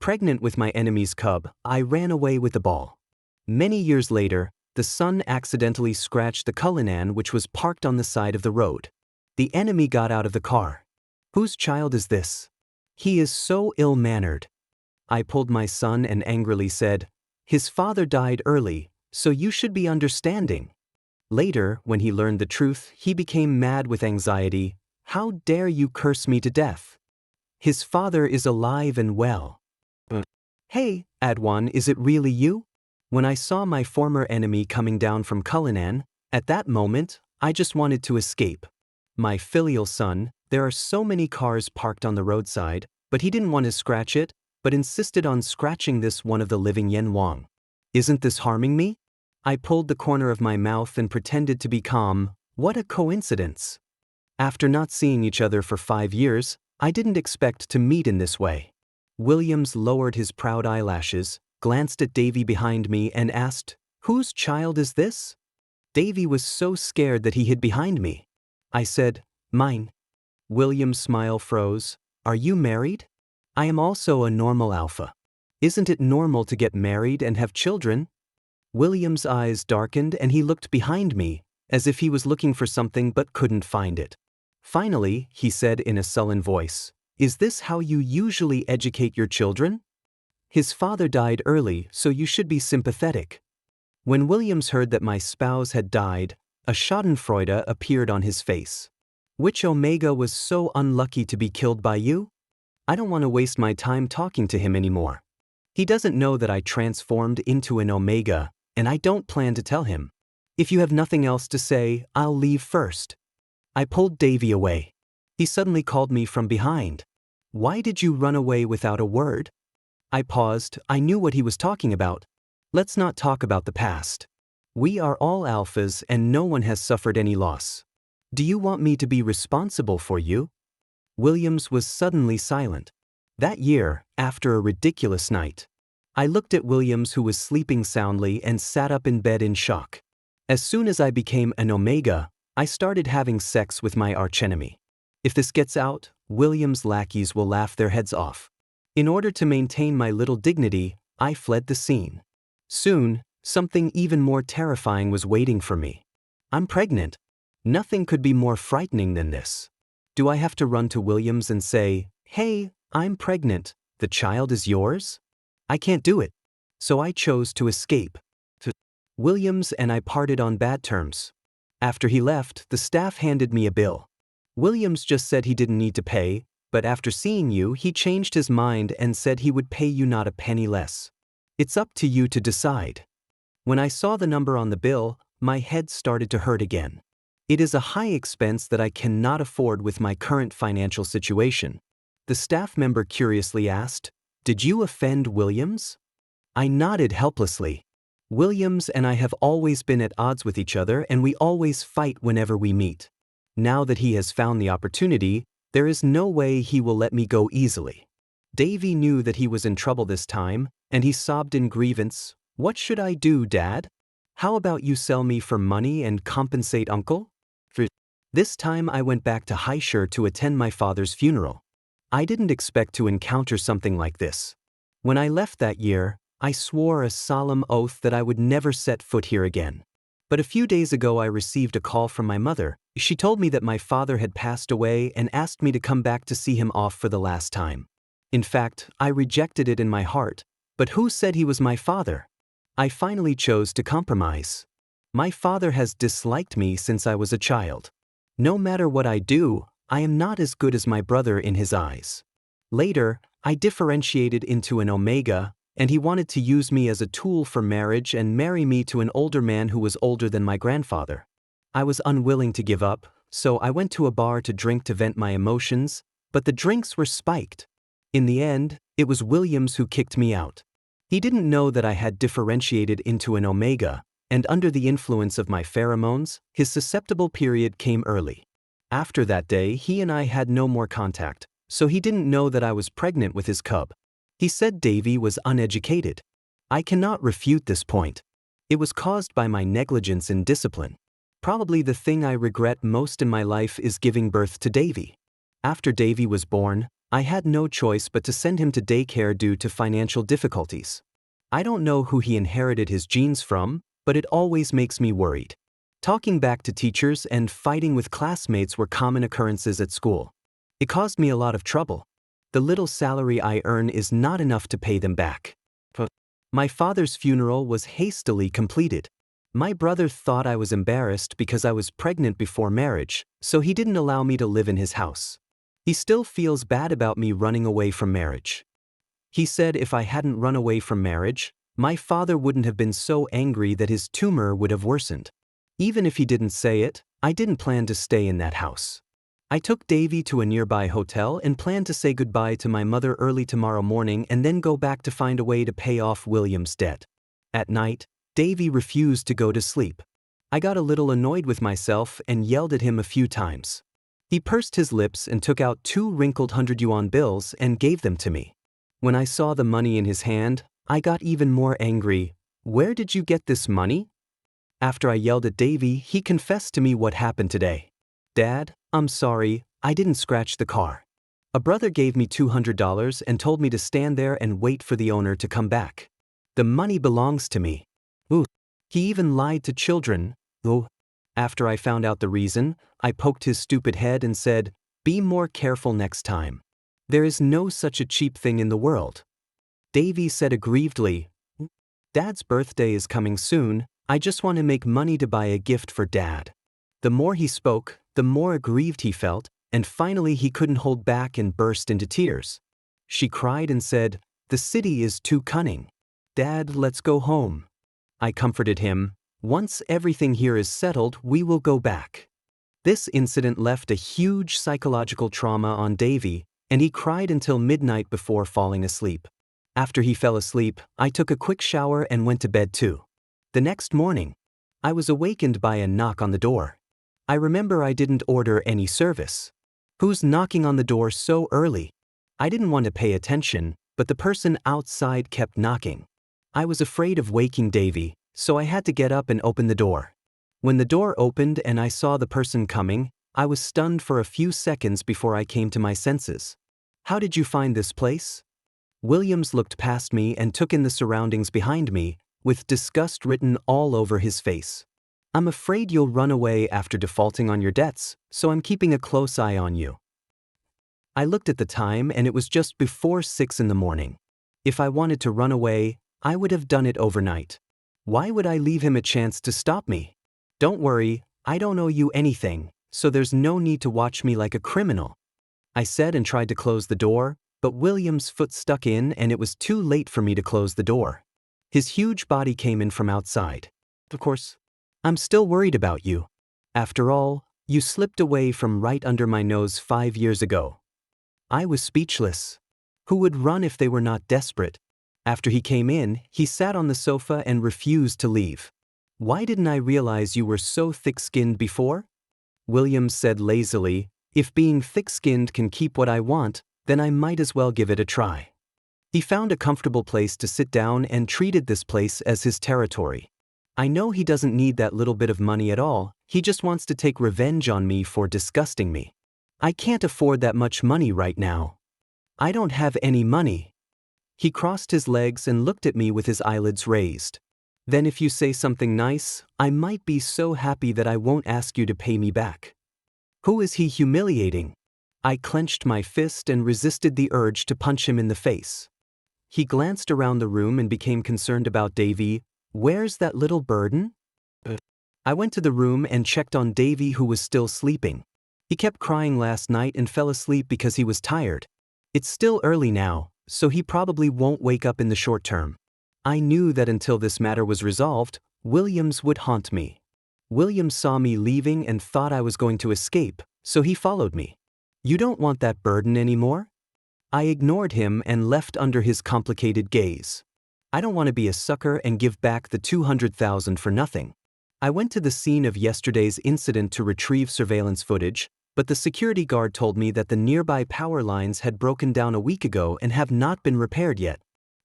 pregnant with my enemy's cub, I ran away with the ball. Many years later, the son accidentally scratched the Cullinan which was parked on the side of the road. The enemy got out of the car. Whose child is this? He is so ill-mannered. I pulled my son and angrily said, his father died early, so you should be understanding. Later, when he learned the truth, he became mad with anxiety. How dare you curse me to death? His father is alive and well. Hey, Adwan, is it really you? When I saw my former enemy coming down from Cullinan, at that moment, I just wanted to escape. My filial son, there are so many cars parked on the roadside, but he didn't want to scratch it, but insisted on scratching this one of the living Yen Wang. Isn't this harming me? I pulled the corner of my mouth and pretended to be calm. What a coincidence. After not seeing each other for 5 years, I didn't expect to meet in this way. Williams lowered his proud eyelashes, glanced at Davey behind me and asked, whose child is this? Davey was so scared that he hid behind me. I said, mine. Williams' smile froze. Are you married? I am also a normal alpha. Isn't it normal to get married and have children? Williams' eyes darkened and he looked behind me, as if he was looking for something but couldn't find it. Finally, he said in a sullen voice, is this how you usually educate your children? His father died early, so you should be sympathetic. When Williams heard that my spouse had died, a schadenfreude appeared on his face. Which Omega was so unlucky to be killed by you? I don't want to waste my time talking to him anymore. He doesn't know that I transformed into an Omega, and I don't plan to tell him. If you have nothing else to say, I'll leave first. I pulled Davey away. He suddenly called me from behind. Why did you run away without a word? I paused. I knew what he was talking about. Let's not talk about the past. We are all alphas and no one has suffered any loss. Do you want me to be responsible for you? Williams was suddenly silent. That year, after a ridiculous night, I looked at Williams, who was sleeping soundly, and sat up in bed in shock. As soon as I became an Omega, I started having sex with my archenemy. If this gets out, Williams' lackeys will laugh their heads off. In order to maintain my little dignity, I fled the scene. Soon, something even more terrifying was waiting for me. I'm pregnant. Nothing could be more frightening than this. Do I have to run to Williams and say, hey, I'm pregnant, the child is yours? I can't do it. So I chose to escape. Williams and I parted on bad terms. After he left, the staff handed me a bill. Williams just said he didn't need to pay, but after seeing you, he changed his mind and said he would pay you not a penny less. It's up to you to decide. When I saw the number on the bill, my head started to hurt again. It is a high expense that I cannot afford with my current financial situation. The staff member curiously asked, did you offend Williams? I nodded helplessly. Williams and I have always been at odds with each other and we always fight whenever we meet. Now that he has found the opportunity, there is no way he will let me go easily. Davey knew that he was in trouble this time, and he sobbed in grievance, what should I do, Dad? How about you sell me for money and compensate Uncle? This time I went back to Haishur to attend my father's funeral. I didn't expect to encounter something like this. When I left that year, I swore a solemn oath that I would never set foot here again. But a few days ago I received a call from my mother. She told me that my father had passed away and asked me to come back to see him off for the last time. In fact, I rejected it in my heart, but who said he was my father? I finally chose to compromise. My father has disliked me since I was a child. No matter what I do, I am not as good as my brother in his eyes. Later, I differentiated into an Omega, and he wanted to use me as a tool for marriage and marry me to an older man who was older than my grandfather. I was unwilling to give up, so I went to a bar to drink to vent my emotions, but the drinks were spiked. In the end, it was Williams who kicked me out. He didn't know that I had differentiated into an Omega, and under the influence of my pheromones, his susceptible period came early. After that day, he and I had no more contact, so he didn't know that I was pregnant with his cub. He said Davey was uneducated. I cannot refute this point. It was caused by my negligence in discipline. Probably the thing I regret most in my life is giving birth to Davey. After Davey was born, I had no choice but to send him to daycare due to financial difficulties. I don't know who he inherited his genes from, but it always makes me worried. Talking back to teachers and fighting with classmates were common occurrences at school. It caused me a lot of trouble. The little salary I earn is not enough to pay them back. My father's funeral was hastily completed. My brother thought I was embarrassed because I was pregnant before marriage, so he didn't allow me to live in his house. He still feels bad about me running away from marriage. He said if I hadn't run away from marriage, my father wouldn't have been so angry that his tumor would have worsened. Even if he didn't say it, I didn't plan to stay in that house. I took Davey to a nearby hotel and planned to say goodbye to my mother early tomorrow morning and then go back to find a way to pay off William's debt. At night, Davey refused to go to sleep. I got a little annoyed with myself and yelled at him a few times. He pursed his lips and took out 2 wrinkled 100-yuan bills and gave them to me. When I saw the money in his hand, I got even more angry. "Where did you get this money?" After I yelled at Davey, he confessed to me what happened today. "Dad, I'm sorry, I didn't scratch the car. A brother gave me $200 and told me to stand there and wait for the owner to come back. The money belongs to me." Ooh. He even lied to children. Ooh. After I found out the reason, I poked his stupid head and said, "Be more careful next time. There is no such a cheap thing in the world." Davey said aggrievedly, "Dad's birthday is coming soon. I just want to make money to buy a gift for Dad." The more he spoke, the more aggrieved he felt, and finally he couldn't hold back and burst into tears. She cried and said, "The city is too cunning. Dad, let's go home." I comforted him, "Once everything here is settled, we will go back." This incident left a huge psychological trauma on Davey, and he cried until midnight before falling asleep. After he fell asleep, I took a quick shower and went to bed too. The next morning, I was awakened by a knock on the door. I remember I didn't order any service. Who's knocking on the door so early? I didn't want to pay attention, but the person outside kept knocking. I was afraid of waking Davey, so I had to get up and open the door. When the door opened and I saw the person coming, I was stunned for a few seconds before I came to my senses. "How did you find this place?" Williams looked past me and took in the surroundings behind me, with disgust written all over his face. "I'm afraid you'll run away after defaulting on your debts, so I'm keeping a close eye on you." I looked at the time and it was just before 6 in the morning. If I wanted to run away, I would have done it overnight. Why would I leave him a chance to stop me? "Don't worry, I don't owe you anything, so there's no need to watch me like a criminal," I said and tried to close the door, but William's foot stuck in and it was too late for me to close the door. His huge body came in from outside. "Of course, I'm still worried about you. After all, you slipped away from right under my nose 5 years ago." I was speechless. Who would run if they were not desperate? After he came in, he sat on the sofa and refused to leave. "Why didn't I realize you were so thick-skinned before?" Williams said lazily, "If being thick-skinned can keep what I want, then I might as well give it a try." He found a comfortable place to sit down and treated this place as his territory. I know he doesn't need that little bit of money at all, he just wants to take revenge on me for disgusting me. I can't afford that much money right now. I don't have any money. He crossed his legs and looked at me with his eyelids raised. "Then if you say something nice, I might be so happy that I won't ask you to pay me back." Who is he humiliating? I clenched my fist and resisted the urge to punch him in the face. He glanced around the room and became concerned about Davey. "Where's that little burden?" I went to the room and checked on Davey, who was still sleeping. He kept crying last night and fell asleep because he was tired. It's still early now, so he probably won't wake up in the short term. I knew that until this matter was resolved, Williams would haunt me. Williams saw me leaving and thought I was going to escape, so he followed me. "You don't want that burden anymore?" I ignored him and left under his complicated gaze. I don't want to be a sucker and give back the $200,000 for nothing. I went to the scene of yesterday's incident to retrieve surveillance footage, but the security guard told me that the nearby power lines had broken down a week ago and have not been repaired yet.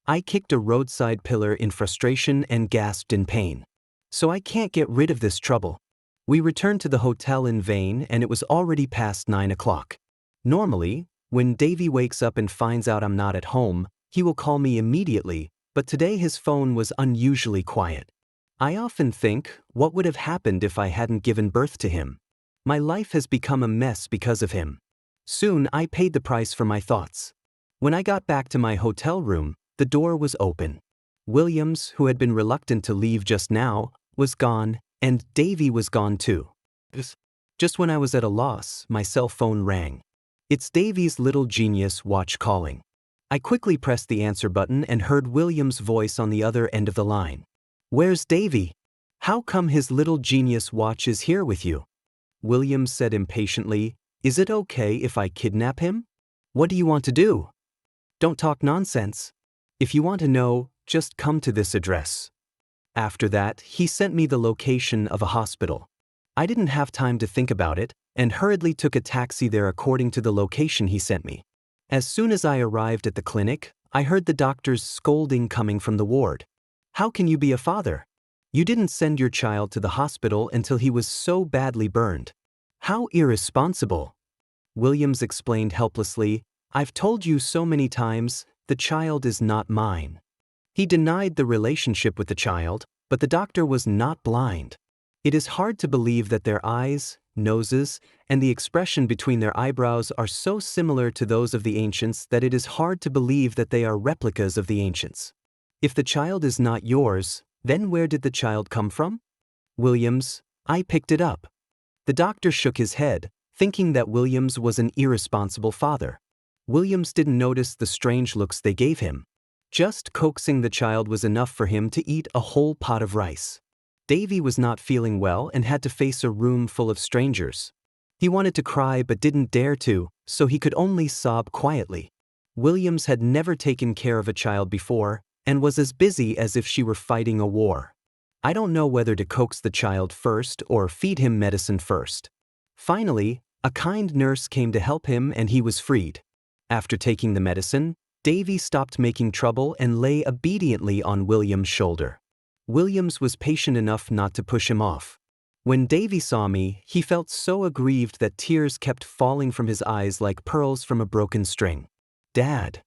I kicked a roadside pillar in frustration and gasped in pain. So I can't get rid of this trouble. We returned to the hotel in vain and it was already past 9 o'clock. Normally, When Davey wakes up and finds out I'm not at home, he will call me immediately, but today his phone was unusually quiet. I often think, what would have happened if I hadn't given birth to him? My life has become a mess because of him. Soon I paid the price for my thoughts. When I got back to my hotel room, the door was open. Williams, who had been reluctant to leave just now, was gone, and Davey was gone too. Just when I was at a loss, my cell phone rang. It's Davey's little genius watch calling. I quickly pressed the answer button and heard Williams' voice on the other end of the line. "Where's Davey? How come his little genius watch is here with you?" Williams said impatiently, "Is it okay if I kidnap him? What do you want to do?" "Don't talk nonsense. If you want to know, just come to this address." After that, he sent me the location of a hospital. I didn't have time to think about it, and hurriedly took a taxi there according to the location he sent me. As soon as I arrived at the clinic, I heard the doctors scolding coming from the ward. "How can you be a father? You didn't send your child to the hospital until he was so badly burned. How irresponsible." Williams explained helplessly, "I've told you so many times, the child is not mine." He denied the relationship with the child, but the doctor was not blind. It is hard to believe that their eyes, noses, and the expression between their eyebrows are so similar to those of the ancients that it is hard to believe that they are replicas of the ancients. If the child is not yours, then where did the child come from? Williams, I picked it up. The doctor shook his head, thinking that Williams was an irresponsible father. Williams didn't notice the strange looks they gave him. Just coaxing the child was enough for him to eat a whole pot of rice. Davey was not feeling well and had to face a room full of strangers. He wanted to cry but didn't dare to, so he could only sob quietly. Williams had never taken care of a child before, and was as busy as if she were fighting a war. I don't know whether to coax the child first or feed him medicine first. Finally, a kind nurse came to help him and he was freed. After taking the medicine, Davey stopped making trouble and lay obediently on Williams' shoulder. Williams was patient enough not to push him off. When Davey saw me, he felt so aggrieved that tears kept falling from his eyes like pearls from a broken string. "Dad."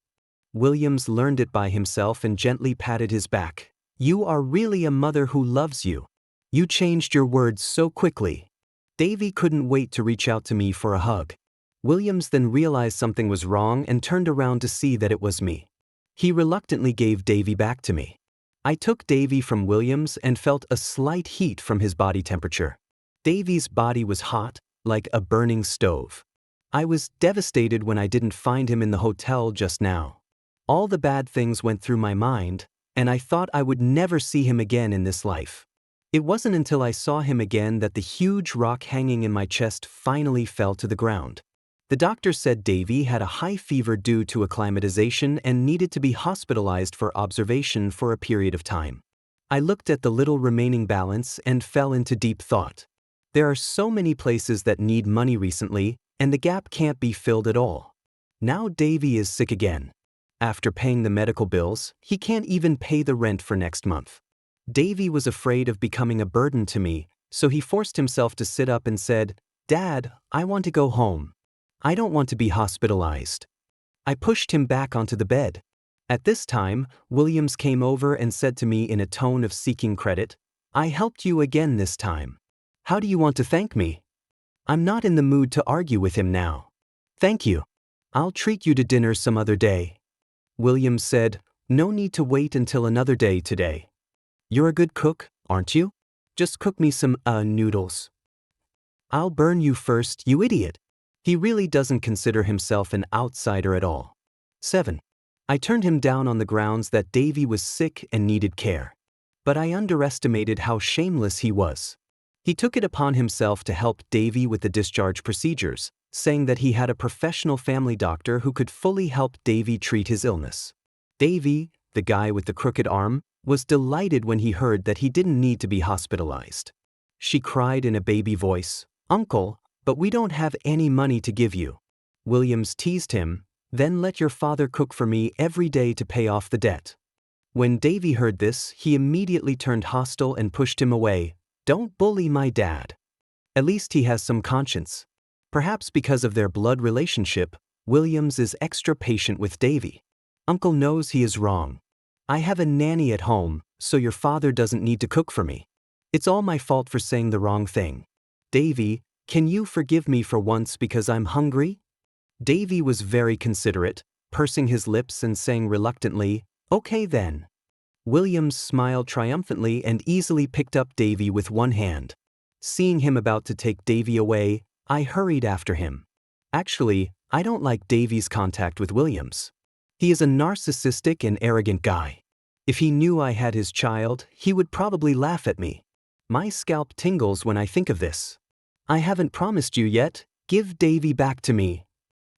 Williams learned it by himself and gently patted his back. "You are really a mother who loves you. You changed your words so quickly." Davey couldn't wait to reach out to me for a hug. Williams then realized something was wrong and turned around to see that it was me. He reluctantly gave Davey back to me. I took Davey from Williams and felt a slight heat from his body temperature. Davey's body was hot, like a burning stove. I was devastated when I didn't find him in the hotel just now. All the bad things went through my mind, and I thought I would never see him again in this life. It wasn't until I saw him again that the huge rock hanging in my chest finally fell to the ground. The doctor said Davey had a high fever due to acclimatization and needed to be hospitalized for observation for a period of time. I looked at the little remaining balance and fell into deep thought. There are so many places that need money recently, and the gap can't be filled at all. Now Davey is sick again. After paying the medical bills, he can't even pay the rent for next month. Davey was afraid of becoming a burden to me, so he forced himself to sit up and said, "Dad, I want to go home. I don't want to be hospitalized." I pushed him back onto the bed. At this time, Williams came over and said to me in a tone of seeking credit, "I helped you again this time. How do you want to thank me?" I'm not in the mood to argue with him now. "Thank you. I'll treat you to dinner some other day." Williams said, "No need to wait until another day today. You're a good cook, aren't you? Just cook me some, noodles." "I'll burn you first, you idiot." He really doesn't consider himself an outsider at all. 7. I turned him down on the grounds that Davey was sick and needed care. But I underestimated how shameless he was. He took it upon himself to help Davey with the discharge procedures, saying that he had a professional family doctor who could fully help Davey treat his illness. Davey, the guy with the crooked arm, was delighted when he heard that he didn't need to be hospitalized. She cried in a baby voice, "Uncle, but we don't have any money to give you." Williams teased him, "Then let your father cook for me every day to pay off the debt." When Davey heard this, he immediately turned hostile and pushed him away. "Don't bully my dad. At least he has some conscience." Perhaps because of their blood relationship, Williams is extra patient with Davey. Uncle knows he is wrong. I have a nanny at home, so your father doesn't need to cook for me. It's all my fault for saying the wrong thing. Davey, can you forgive me for once because I'm hungry? Davey was very considerate, pursing his lips and saying reluctantly, "Okay then." Williams smiled triumphantly and easily picked up Davey with one hand. Seeing him about to take Davey away, I hurried after him. Actually, I don't like Davey's contact with Williams. He is a narcissistic and arrogant guy. If he knew I had his child, he would probably laugh at me. My scalp tingles when I think of this. I haven't promised you yet, give Davey back to me.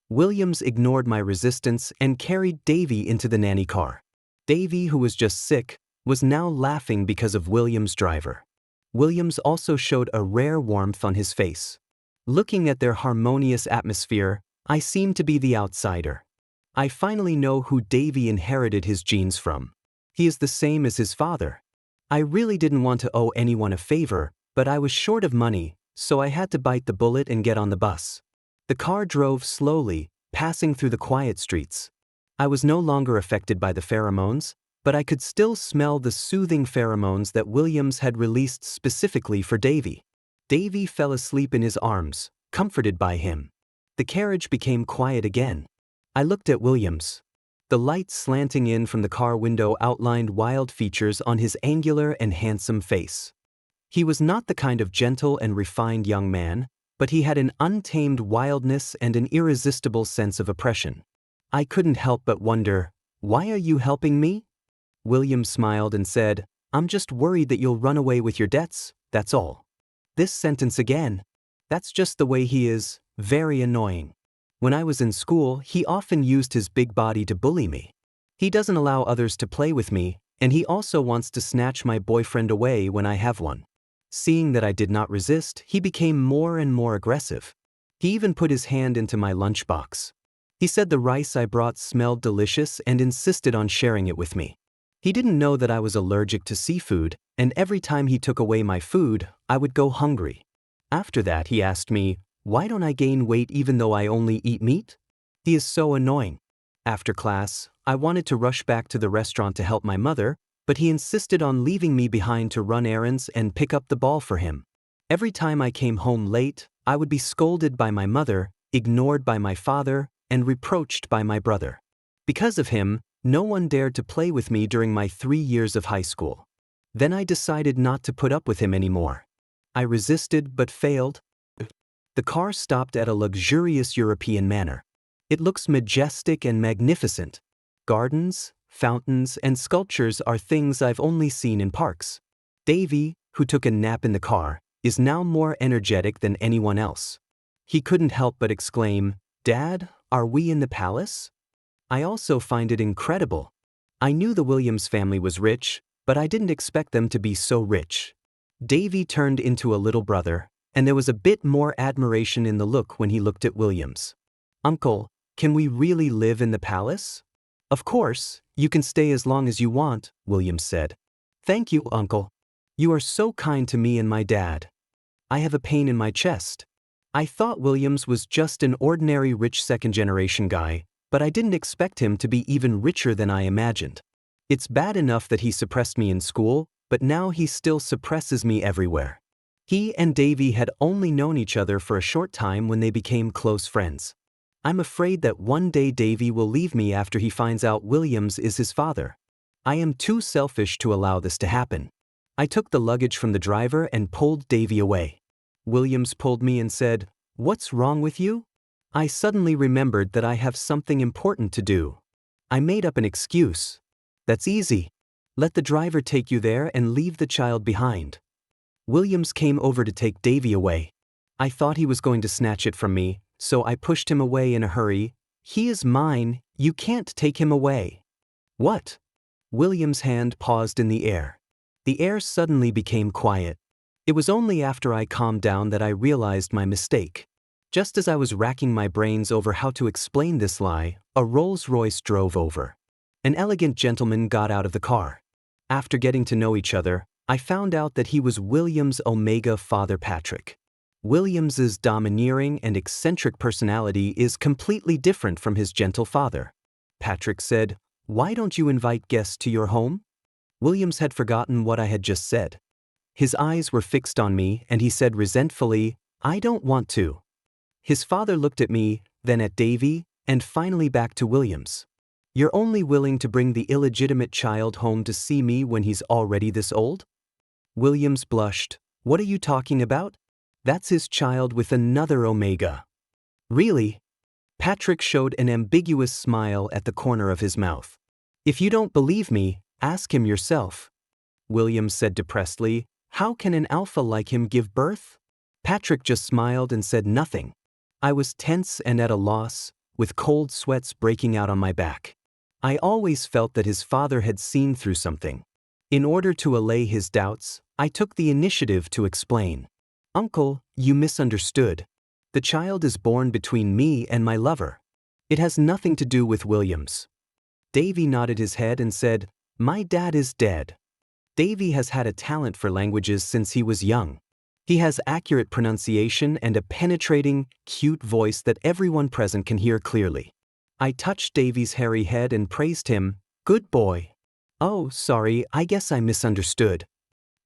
Williams ignored my resistance and carried Davey into the nanny car. Davey, who was just sick, was now laughing because of Williams' driver. Williams also showed a rare warmth on his face. Looking at their harmonious atmosphere, I seemed to be the outsider. I finally know who Davey inherited his genes from. He is the same as his father. I really didn't want to owe anyone a favor, but I was short of money, so I had to bite the bullet and get on the bus. The car drove slowly, passing through the quiet streets. I was no longer affected by the pheromones, but I could still smell the soothing pheromones that Williams had released specifically for Davey. Davey fell asleep in his arms, comforted by him. The carriage became quiet again. I looked at Williams. The light slanting in from the car window outlined wild features on his angular and handsome face. He was not the kind of gentle and refined young man, but he had an untamed wildness and an irresistible sense of oppression. I couldn't help but wonder, "Why are you helping me?" William smiled and said, "I'm just worried that you'll run away with your debts, that's all." This sentence again. That's just the way he is, very annoying. When I was in school, he often used his big body to bully me. He doesn't allow others to play with me, and he also wants to snatch my boyfriend away when I have one. Seeing that I did not resist, he became more and more aggressive. He even put his hand into my lunchbox. He said the rice I brought smelled delicious and insisted on sharing it with me. He didn't know that I was allergic to seafood, and every time he took away my food, I would go hungry. After that, he asked me, "Why don't I gain weight even though I only eat meat?" He is so annoying. After class, I wanted to rush back to the restaurant to help my mother, but he insisted on leaving me behind to run errands and pick up the ball for him. Every time I came home late, I would be scolded by my mother, ignored by my father, and reproached by my brother. Because of him, no one dared to play with me during my 3 years of high school. Then I decided not to put up with him anymore. I resisted but failed. The car stopped at a luxurious European manor. It looks majestic and magnificent. Gardens, fountains, and sculptures are things I've only seen in parks. Davey, who took a nap in the car, is now more energetic than anyone else. He couldn't help but exclaim, "Dad, are we in the palace?" I also find it incredible. I knew the Williams family was rich, but I didn't expect them to be so rich. Davey turned into a little brother, and there was a bit more admiration in the look when he looked at Williams. "Uncle, can we really live in the palace?" "Of course, you can stay as long as you want," Williams said. "Thank you, Uncle. You are so kind to me and my dad." I have a pain in my chest. I thought Williams was just an ordinary rich second-generation guy, but I didn't expect him to be even richer than I imagined. It's bad enough that he suppressed me in school, but now he still suppresses me everywhere. He and Davey had only known each other for a short time when they became close friends. I'm afraid that one day Davey will leave me after he finds out Williams is his father. I am too selfish to allow this to happen. I took the luggage from the driver and pulled Davey away. Williams pulled me and said, "What's wrong with you?" I suddenly remembered that I have something important to do. I made up an excuse. "That's easy. Let the driver take you there and leave the child behind." Williams came over to take Davey away. I thought he was going to snatch it from me, so I pushed him away in a hurry. "He is mine, you can't take him away." "What?" Williams' hand paused in the air. The air suddenly became quiet. It was only after I calmed down that I realized my mistake. Just as I was racking my brains over how to explain this lie, a Rolls-Royce drove over. An elegant gentleman got out of the car. After getting to know each other, I found out that he was William's Omega father Patrick. Williams's domineering and eccentric personality is completely different from his gentle father. Patrick said, "Why don't you invite guests to your home?" Williams had forgotten what I had just said. His eyes were fixed on me and he said resentfully, "I don't want to." His father looked at me, then at Davey, and finally back to Williams. "You're only willing to bring the illegitimate child home to see me when he's already this old?" Williams blushed. "What are you talking about? That's his child with another Omega." "Really?" Patrick showed an ambiguous smile at the corner of his mouth. "If you don't believe me, ask him yourself." Williams said depressedly, "How can an alpha like him give birth?" Patrick just smiled and said nothing. I was tense and at a loss, with cold sweats breaking out on my back. I always felt that his father had seen through something. In order to allay his doubts, I took the initiative to explain. "Uncle, you misunderstood. The child is born between me and my lover. It has nothing to do with Williams." Davey nodded his head and said, "My dad is dead." Davey has had a talent for languages since he was young. He has accurate pronunciation and a penetrating, cute voice that everyone present can hear clearly. I touched Davey's hairy head and praised him. "Good boy." "Oh, sorry, I guess I misunderstood."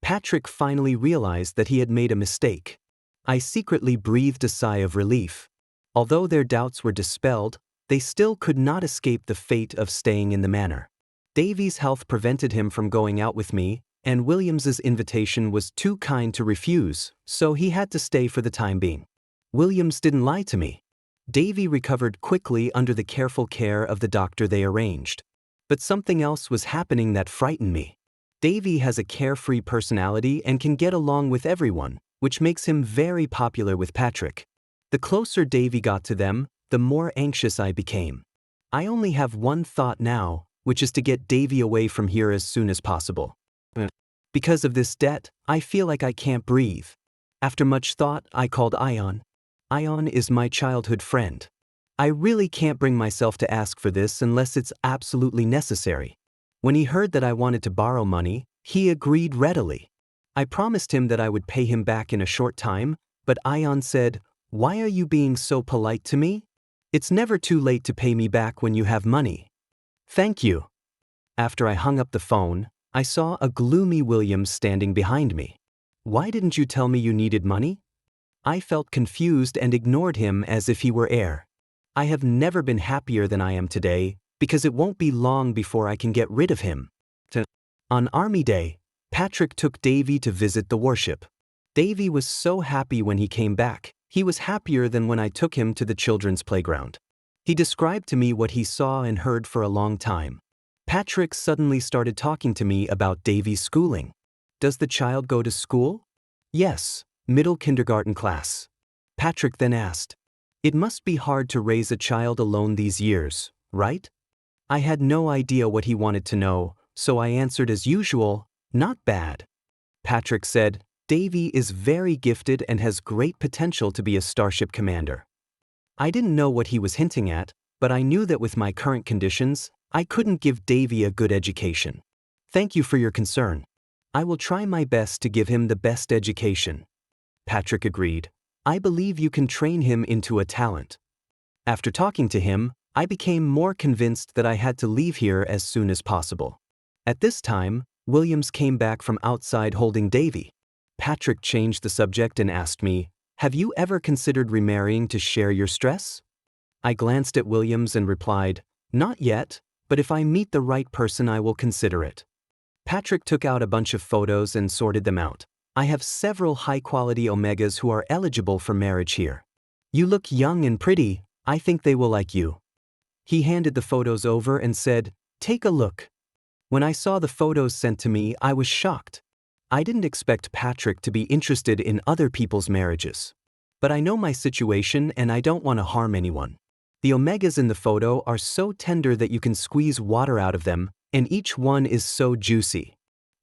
Patrick finally realized that he had made a mistake. I secretly breathed a sigh of relief. Although their doubts were dispelled, they still could not escape the fate of staying in the manor. Davey's health prevented him from going out with me, and Williams's invitation was too kind to refuse, so he had to stay for the time being. Williams didn't lie to me. Davey recovered quickly under the careful care of the doctor they arranged. But something else was happening that frightened me. Davey has a carefree personality and can get along with everyone, which makes him very popular with Patrick. The closer Davey got to them, the more anxious I became. I only have one thought now, which is to get Davey away from here as soon as possible. Because of this debt, I feel like I can't breathe. After much thought, I called Ion. Ion is my childhood friend. I really can't bring myself to ask for this unless it's absolutely necessary. When he heard that I wanted to borrow money, he agreed readily. I promised him that I would pay him back in a short time, but Ion said, "Why are you being so polite to me? It's never too late to pay me back when you have money." "Thank you." After I hung up the phone, I saw a gloomy Williams standing behind me. "Why didn't you tell me you needed money?" I felt confused and ignored him as if he were air. I have never been happier than I am today, because it won't be long before I can get rid of him. On Army Day, Patrick took Davey to visit the worship. Davey was so happy when he came back. He was happier than when I took him to the children's playground. He described to me what he saw and heard for a long time. Patrick suddenly started talking to me about Davey's schooling. "Does the child go to school?" "Yes, middle kindergarten class." Patrick then asked, "It must be hard to raise a child alone these years, right?" I had no idea what he wanted to know, so I answered as usual, "Not bad." Patrick said, "Davey is very gifted and has great potential to be a starship commander." I didn't know what he was hinting at, but I knew that with my current conditions, I couldn't give Davey a good education. "Thank you for your concern. I will try my best to give him the best education." Patrick agreed. "I believe you can train him into a talent." After talking to him, I became more convinced that I had to leave here as soon as possible. At this time, Williams came back from outside holding Davey. Patrick changed the subject and asked me, "Have you ever considered remarrying to share your stress?" I glanced at Williams and replied, "Not yet, but if I meet the right person I will consider it." Patrick took out a bunch of photos and sorted them out. "I have several high-quality Omegas who are eligible for marriage here. You look young and pretty, I think they will like you." He handed the photos over and said, "Take a look." When I saw the photos sent to me, I was shocked. I didn't expect Patrick to be interested in other people's marriages. But I know my situation and I don't want to harm anyone. The Omegas in the photo are so tender that you can squeeze water out of them, and each one is so juicy.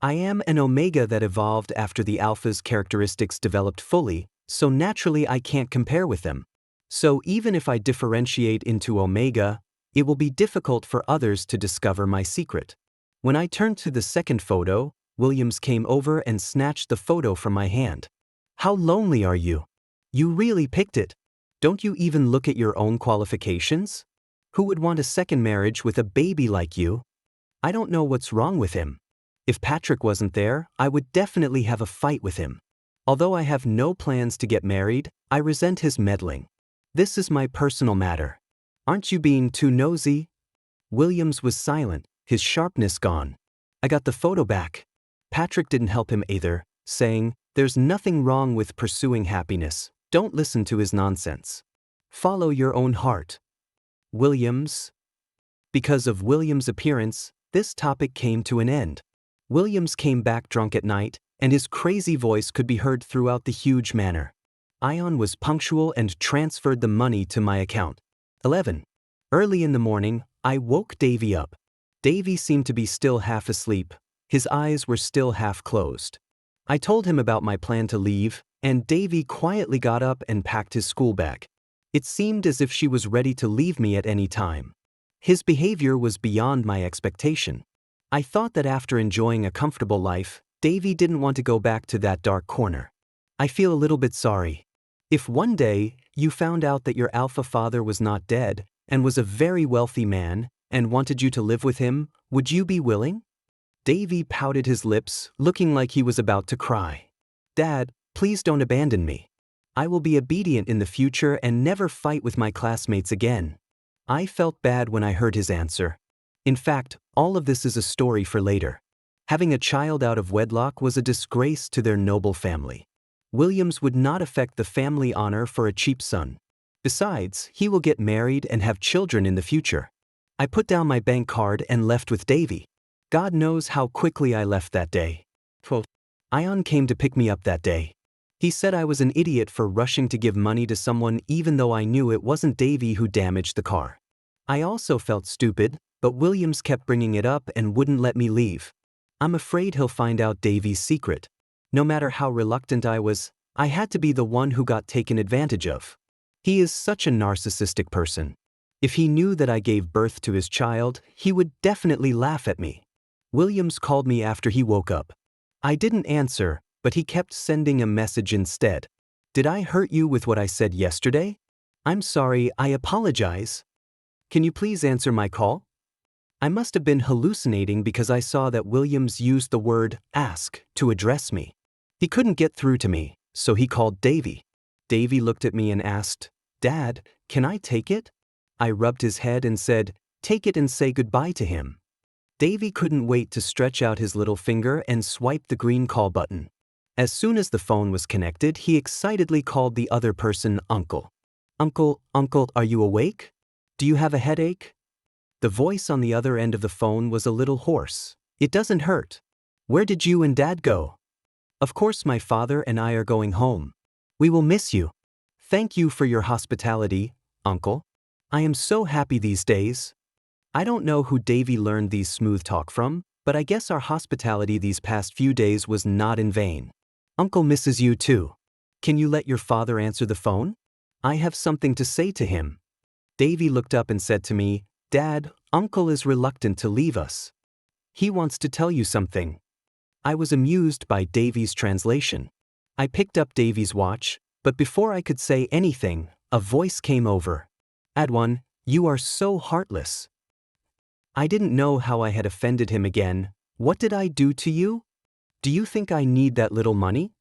I am an Omega that evolved after the Alpha's characteristics developed fully, so naturally I can't compare with them. So even if I differentiate into Omega, it will be difficult for others to discover my secret. When I turned to the second photo, Williams came over and snatched the photo from my hand. "How lonely are you?" You really picked it. Don't you even look at your own qualifications? Who would want a second marriage with a baby like you? I don't know what's wrong with him. If Patrick wasn't there, I would definitely have a fight with him. Although I have no plans to get married, I resent his meddling. This is my personal matter. Aren't you being too nosy? Williams was silent, his sharpness gone. I got the photo back. Patrick didn't help him either, saying, "There's nothing wrong with pursuing happiness. Don't listen to his nonsense. Follow your own heart." Williams. Because of Williams' appearance, this topic came to an end. Williams came back drunk at night, and his crazy voice could be heard throughout the huge manor. Ion was punctual and transferred the money to my account. 11. Early in the morning, I woke Davey up. Davey seemed to be still half asleep. His eyes were still half closed. I told him about my plan to leave, and Davey quietly got up and packed his school bag. It seemed as if she was ready to leave me at any time. His behavior was beyond my expectation. I thought that after enjoying a comfortable life, Davey didn't want to go back to that dark corner. I feel a little bit sorry. If one day you found out that your alpha father was not dead and was a very wealthy man and wanted you to live with him, would you be willing? Davey pouted his lips, looking like he was about to cry. Dad, please don't abandon me. I will be obedient in the future and never fight with my classmates again. I felt bad when I heard his answer. In fact, all of this is a story for later. Having a child out of wedlock was a disgrace to their noble family. Williams would not affect the family honor for a cheap son. Besides, he will get married and have children in the future. I put down my bank card and left with Davey. God knows how quickly I left that day. Ion came to pick me up that day. He said I was an idiot for rushing to give money to someone even though I knew it wasn't Davey who damaged the car. I also felt stupid, but Williams kept bringing it up and wouldn't let me leave. I'm afraid he'll find out Davey's secret. No matter how reluctant I was, I had to be the one who got taken advantage of. He is such a narcissistic person. If he knew that I gave birth to his child, he would definitely laugh at me. Williams called me after he woke up. I didn't answer, but he kept sending a message instead. Did I hurt you with what I said yesterday? I'm sorry, I apologize. Can you please answer my call? I must have been hallucinating because I saw that Williams used the word ask to address me. He couldn't get through to me, so he called Davey. Davey looked at me and asked, Dad, can I take it? I rubbed his head and said, take it and say goodbye to him. Davey couldn't wait to stretch out his little finger and swipe the green call button. As soon as the phone was connected, he excitedly called the other person Uncle. Uncle, are you awake? Do you have a headache? The voice on the other end of the phone was a little hoarse. It doesn't hurt. Where did you and Dad go? Of course my father and I are going home. We will miss you. Thank you for your hospitality, Uncle. I am so happy these days. I don't know who Davey learned these smooth talk from, but I guess our hospitality these past few days was not in vain. Uncle misses you too. Can you let your father answer the phone? I have something to say to him. Davey looked up and said to me, Dad, Uncle is reluctant to leave us. He wants to tell you something. I was amused by Davey's translation. I picked up Davey's watch, but before I could say anything, a voice came over. Adwan, you are so heartless. I didn't know how I had offended him again. What did I do to you? Do you think I need that little money?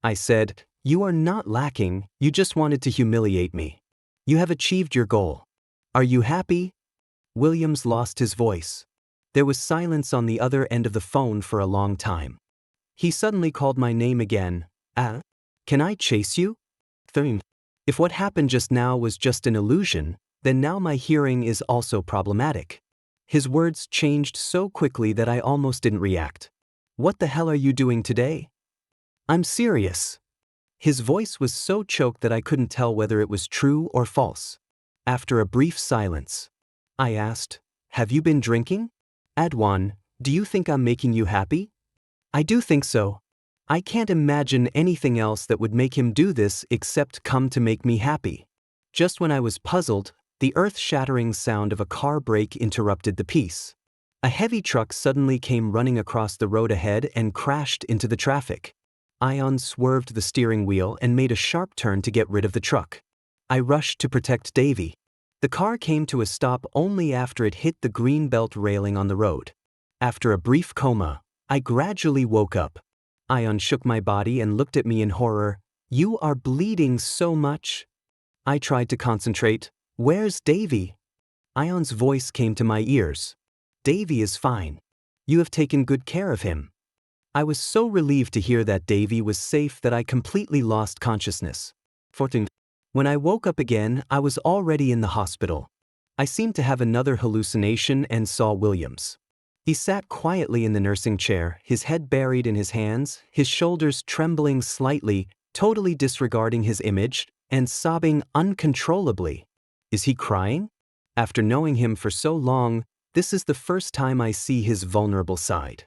I said, you are not lacking, you just wanted to humiliate me. You have achieved your goal. Are you happy? Williams lost his voice. There was silence on the other end of the phone for a long time. He suddenly called my name again. Can I chase you? If what happened just now was just an illusion, then now my hearing is also problematic. His words changed so quickly that I almost didn't react. What the hell are you doing today? I'm serious. His voice was so choked that I couldn't tell whether it was true or false. After a brief silence, I asked, have you been drinking? Adwan, do you think I'm making you happy? I do think so. I can't imagine anything else that would make him do this except come to make me happy. Just when I was puzzled, the earth-shattering sound of a car brake interrupted the peace. A heavy truck suddenly came running across the road ahead and crashed into the traffic. Ion swerved the steering wheel and made a sharp turn to get rid of the truck. I rushed to protect Davey. The car came to a stop only after it hit the green belt railing on the road. After a brief coma, I gradually woke up. Ion shook my body and looked at me in horror. "You are bleeding so much." I tried to concentrate. "Where's Davey?" Ion's voice came to my ears. "Davey is fine. You have taken good care of him." I was so relieved to hear that Davey was safe that I completely lost consciousness. When I woke up again, I was already in the hospital. I seemed to have another hallucination and saw Williams. He sat quietly in the nursing chair, his head buried in his hands, his shoulders trembling slightly, totally disregarding his image, and sobbing uncontrollably. Is he crying? After knowing him for so long, this is the first time I see his vulnerable side.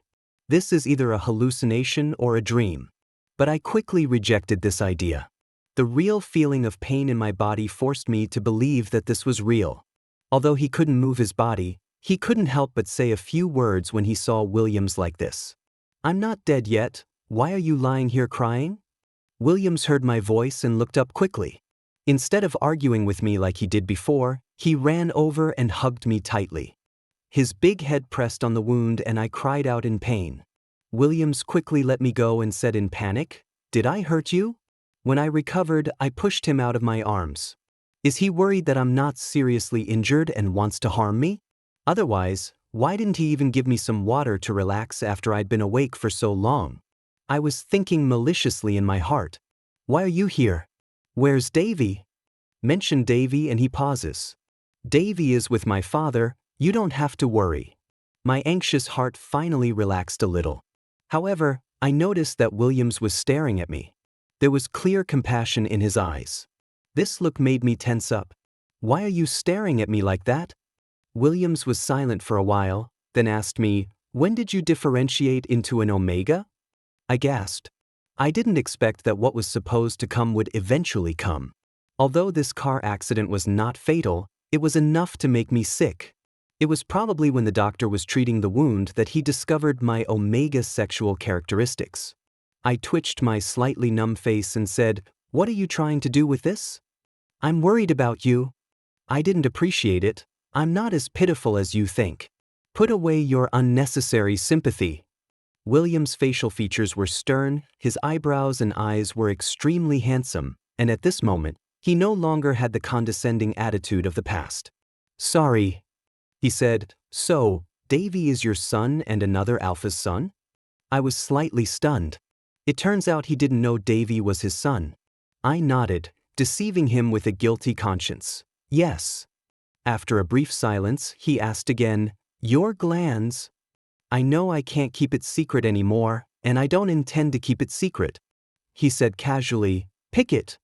This is either a hallucination or a dream. But I quickly rejected this idea. The real feeling of pain in my body forced me to believe that this was real. Although he couldn't move his body, he couldn't help but say a few words when he saw Williams like this. "I'm not dead yet. Why are you lying here crying?" Williams heard my voice and looked up quickly. Instead of arguing with me like he did before, he ran over and hugged me tightly. His big head pressed on the wound and I cried out in pain. Williams quickly let me go and said in panic, "Did I hurt you?" When I recovered, I pushed him out of my arms. Is he worried that I'm not seriously injured and wants to harm me? Otherwise, why didn't he even give me some water to relax after I'd been awake for so long? I was thinking maliciously in my heart. Why are you here? Where's Davey? Mention Davey and he pauses. Davey is with my father, you don't have to worry. My anxious heart finally relaxed a little. However, I noticed that Williams was staring at me. There was clear compassion in his eyes. This look made me tense up. Why are you staring at me like that? Williams was silent for a while, then asked me, "When did you differentiate into an omega?" I gasped. I didn't expect that what was supposed to come would eventually come. Although this car accident was not fatal, it was enough to make me sick. It was probably when the doctor was treating the wound that he discovered my omega sexual characteristics. I twitched my slightly numb face and said, "What are you trying to do with this?" "I'm worried about you." I didn't appreciate it. "I'm not as pitiful as you think. Put away your unnecessary sympathy." William's facial features were stern, his eyebrows and eyes were extremely handsome, and at this moment, he no longer had the condescending attitude of the past. "Sorry," he said. "So, Davey is your son and another alpha's son?" I was slightly stunned. It turns out he didn't know Davey was his son. I nodded, deceiving him with a guilty conscience. "Yes." After a brief silence, he asked again, "Your glands?" "I know I can't keep it secret anymore, and I don't intend to keep it secret." He said casually, "Pick it."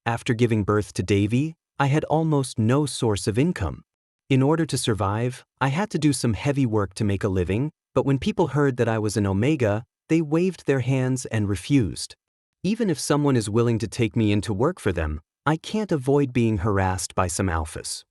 After giving birth to Davey, I had almost no source of income. In order to survive, I had to do some heavy work to make a living, but when people heard that I was an omega, they waved their hands and refused. Even if someone is willing to take me in to work for them, I can't avoid being harassed by some alphas.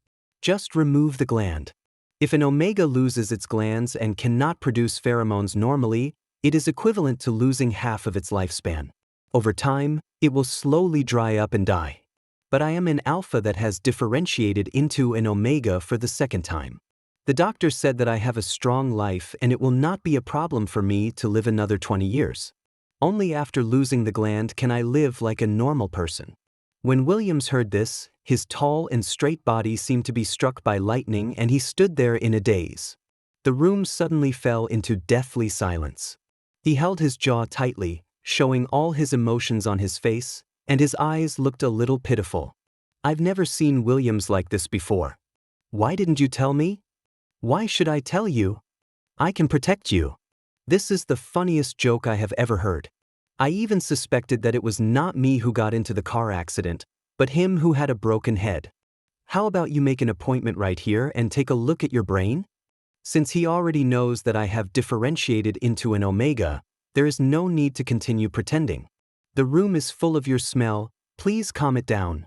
Just remove the gland. If an omega loses its glands and cannot produce pheromones normally, it is equivalent to losing half of its lifespan. Over time, it will slowly dry up and die. But I am an alpha that has differentiated into an omega for the second time. The doctor said that I have a strong life and it will not be a problem for me to live another 20 years. Only after losing the gland can I live like a normal person. When Williams heard this, his tall and straight body seemed to be struck by lightning and he stood there in a daze. The room suddenly fell into deathly silence. He held his jaw tightly, showing all his emotions on his face, and his eyes looked a little pitiful. I've never seen Williams like this before. "Why didn't you tell me?" "Why should I tell you? I can protect you." This is the funniest joke I have ever heard. I even suspected that it was not me who got into the car accident, but him who had a broken head. "How about you make an appointment right here and take a look at your brain?" Since he already knows that I have differentiated into an omega, there is no need to continue pretending. "The room is full of your smell, please calm it down."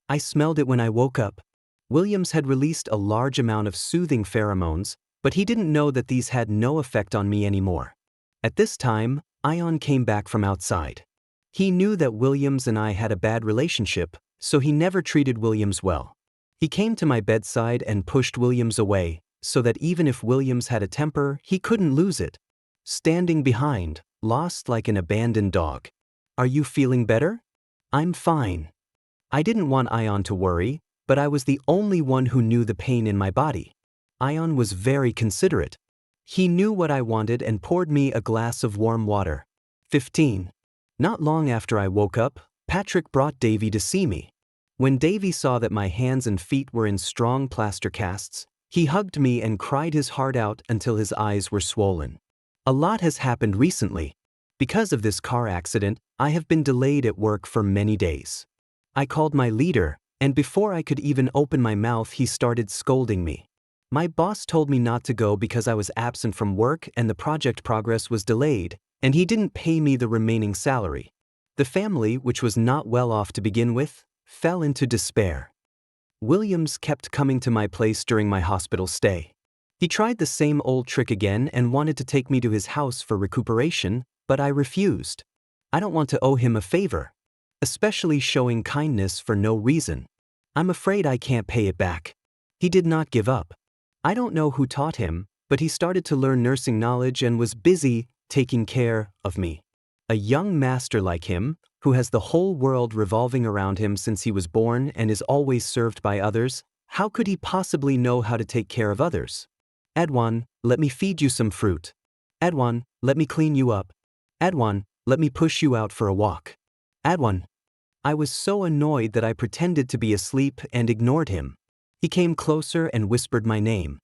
I smelled it when I woke up. Williams had released a large amount of soothing pheromones, but he didn't know that these had no effect on me anymore. At this time, Ion came back from outside. He knew that Williams and I had a bad relationship, so he never treated Williams well. He came to my bedside and pushed Williams away, so that even if Williams had a temper, he couldn't lose it. Standing behind, lost like an abandoned dog. Are you feeling better? I'm fine. I didn't want Ion to worry, but I was the only one who knew the pain in my body. Ion was very considerate. He knew what I wanted and poured me a glass of warm water. 15. Not long after I woke up, Patrick brought Davey to see me. When Davey saw that my hands and feet were in strong plaster casts, he hugged me and cried his heart out until his eyes were swollen. A lot has happened recently. Because of this car accident, I have been delayed at work for many days. I called my leader, and before I could even open my mouth, he started scolding me. My boss told me not to go because I was absent from work and the project progress was delayed, and he didn't pay me the remaining salary. The family, which was not well off to begin with, fell into despair. Williams kept coming to my place during my hospital stay. He tried the same old trick again and wanted to take me to his house for recuperation, but I refused. I don't want to owe him a favor, especially showing kindness for no reason. I'm afraid I can't pay it back. He did not give up. I don't know who taught him, but he started to learn nursing knowledge and was busy taking care of me. A young master like him, who has the whole world revolving around him since he was born and is always served by others, how could he possibly know how to take care of others? Edwan, let me feed you some fruit. Edwan, let me clean you up. Edwan, let me push you out for a walk. Edwan. I was so annoyed that I pretended to be asleep and ignored him. He came closer and whispered my name.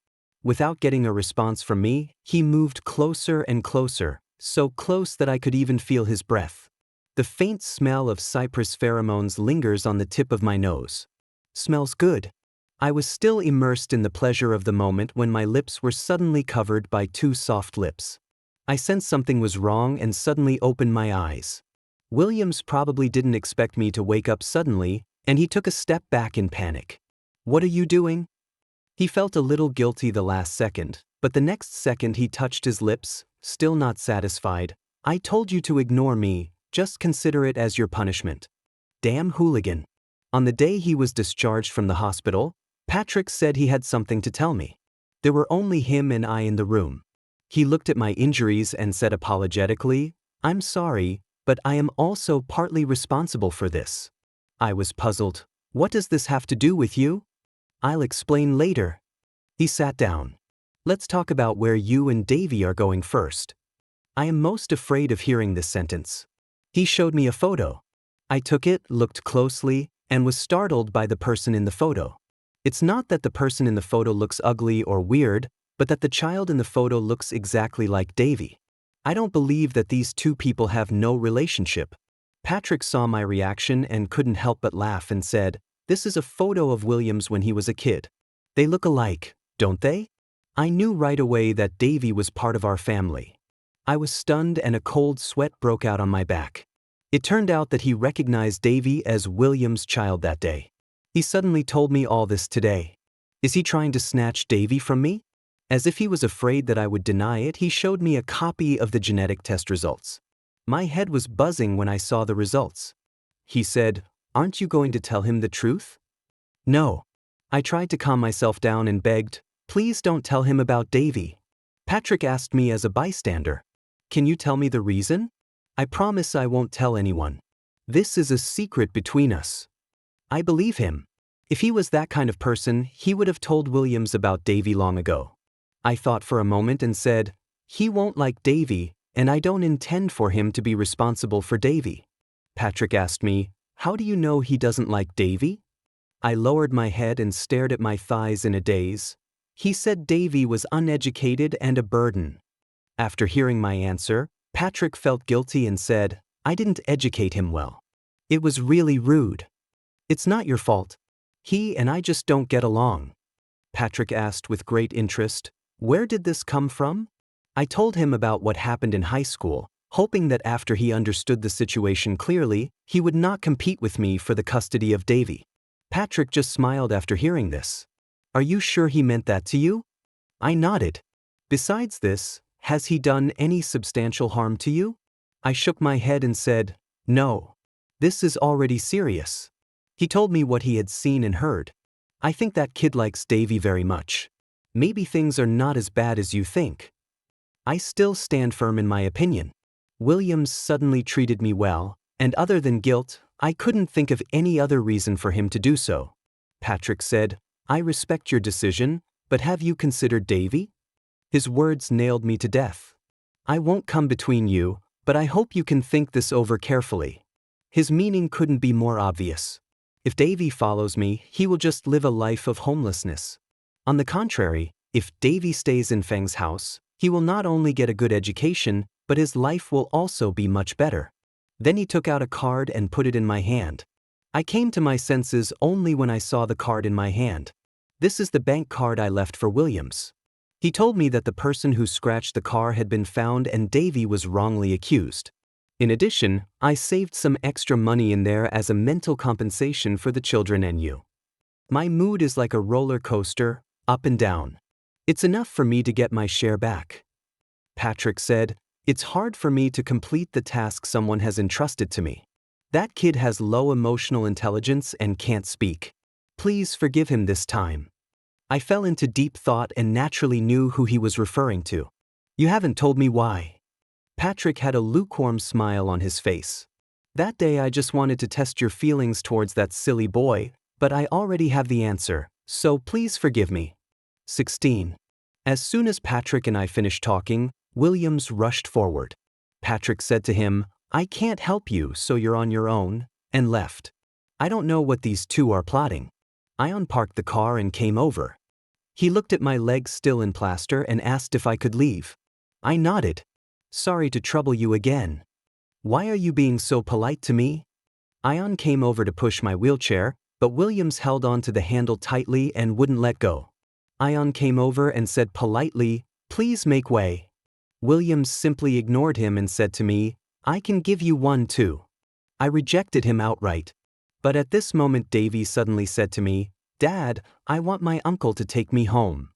Without getting a response from me, he moved closer and closer, so close that I could even feel his breath. The faint smell of cypress pheromones lingers on the tip of my nose. Smells good. I was still immersed in the pleasure of the moment when my lips were suddenly covered by two soft lips. I sensed something was wrong and suddenly opened my eyes. Williams probably didn't expect me to wake up suddenly, and he took a step back in panic. What are you doing? He felt a little guilty the last second, but the next second he touched his lips, still not satisfied. I told you to ignore me, just consider it as your punishment. Damn hooligan. On the day he was discharged from the hospital, Patrick said he had something to tell me. There were only him and I in the room. He looked at my injuries and said apologetically, I'm sorry, but I am also partly responsible for this. I was puzzled. What does this have to do with you? I'll explain later. He sat down. Let's talk about where you and Davey are going first. I am most afraid of hearing this sentence. He showed me a photo. I took it, looked closely, and was startled by the person in the photo. It's not that the person in the photo looks ugly or weird, but that the child in the photo looks exactly like Davey. I don't believe that these two people have no relationship. Patrick saw my reaction and couldn't help but laugh and said, This is a photo of Williams when he was a kid. They look alike, don't they? I knew right away that Davey was part of our family. I was stunned and a cold sweat broke out on my back. It turned out that he recognized Davey as Williams' child that day. He suddenly told me all this today. Is he trying to snatch Davey from me? As if he was afraid that I would deny it, he showed me a copy of the genetic test results. My head was buzzing when I saw the results. He said, Aren't you going to tell him the truth? No. I tried to calm myself down and begged, Please don't tell him about Davey. Patrick asked me as a bystander, Can you tell me the reason? I promise I won't tell anyone. This is a secret between us. I believe him. If he was that kind of person, he would have told Williams about Davey long ago. I thought for a moment and said, He won't like Davey, and I don't intend for him to be responsible for Davey. Patrick asked me, How do you know he doesn't like Davey? I lowered my head and stared at my thighs in a daze. He said Davey was uneducated and a burden. After hearing my answer, Patrick felt guilty and said, I didn't educate him well. It was really rude. It's not your fault. He and I just don't get along. Patrick asked with great interest, Where did this come from? I told him about what happened in high school, hoping that after he understood the situation clearly, he would not compete with me for the custody of Davey. Patrick just smiled after hearing this. Are you sure he meant that to you? I nodded. Besides this, has he done any substantial harm to you? I shook my head and said, No. This is already serious. He told me what he had seen and heard. I think that kid likes Davey very much. Maybe things are not as bad as you think. I still stand firm in my opinion. Williams suddenly treated me well, and other than guilt, I couldn't think of any other reason for him to do so. Patrick said, I respect your decision, but have you considered Davey? His words nailed me to death. I won't come between you, but I hope you can think this over carefully. His meaning couldn't be more obvious. If Davey follows me, he will just live a life of homelessness. On the contrary, if Davey stays in Feng's house, he will not only get a good education, but his life will also be much better. Then he took out a card and put it in my hand. I came to my senses only when I saw the card in my hand. This is the bank card I left for Williams. He told me that the person who scratched the car had been found and Davey was wrongly accused. In addition, I saved some extra money in there as a mental compensation for the children and you. My mood is like a roller coaster, up and down. It's enough for me to get my share back. Patrick said, it's hard for me to complete the task someone has entrusted to me. That kid has low emotional intelligence and can't speak. Please forgive him this time. I fell into deep thought and naturally knew who he was referring to. You haven't told me why. Patrick had a lukewarm smile on his face. That day I just wanted to test your feelings towards that silly boy, but I already have the answer, so please forgive me. 16. As soon as Patrick and I finished talking, Williams rushed forward. Patrick said to him, I can't help you, so you're on your own, and left. I don't know what these two are plotting. I unparked the car and came over. He looked at my legs still in plaster and asked if I could leave. I nodded. Sorry to trouble you again. Why are you being so polite to me? Ion came over to push my wheelchair, but Williams held on to the handle tightly and wouldn't let go. Ion came over and said politely, please make way. Williams simply ignored him and said to me, I can give you one too. I rejected him outright. But at this moment Davey suddenly said to me, Dad, I want my uncle to take me home.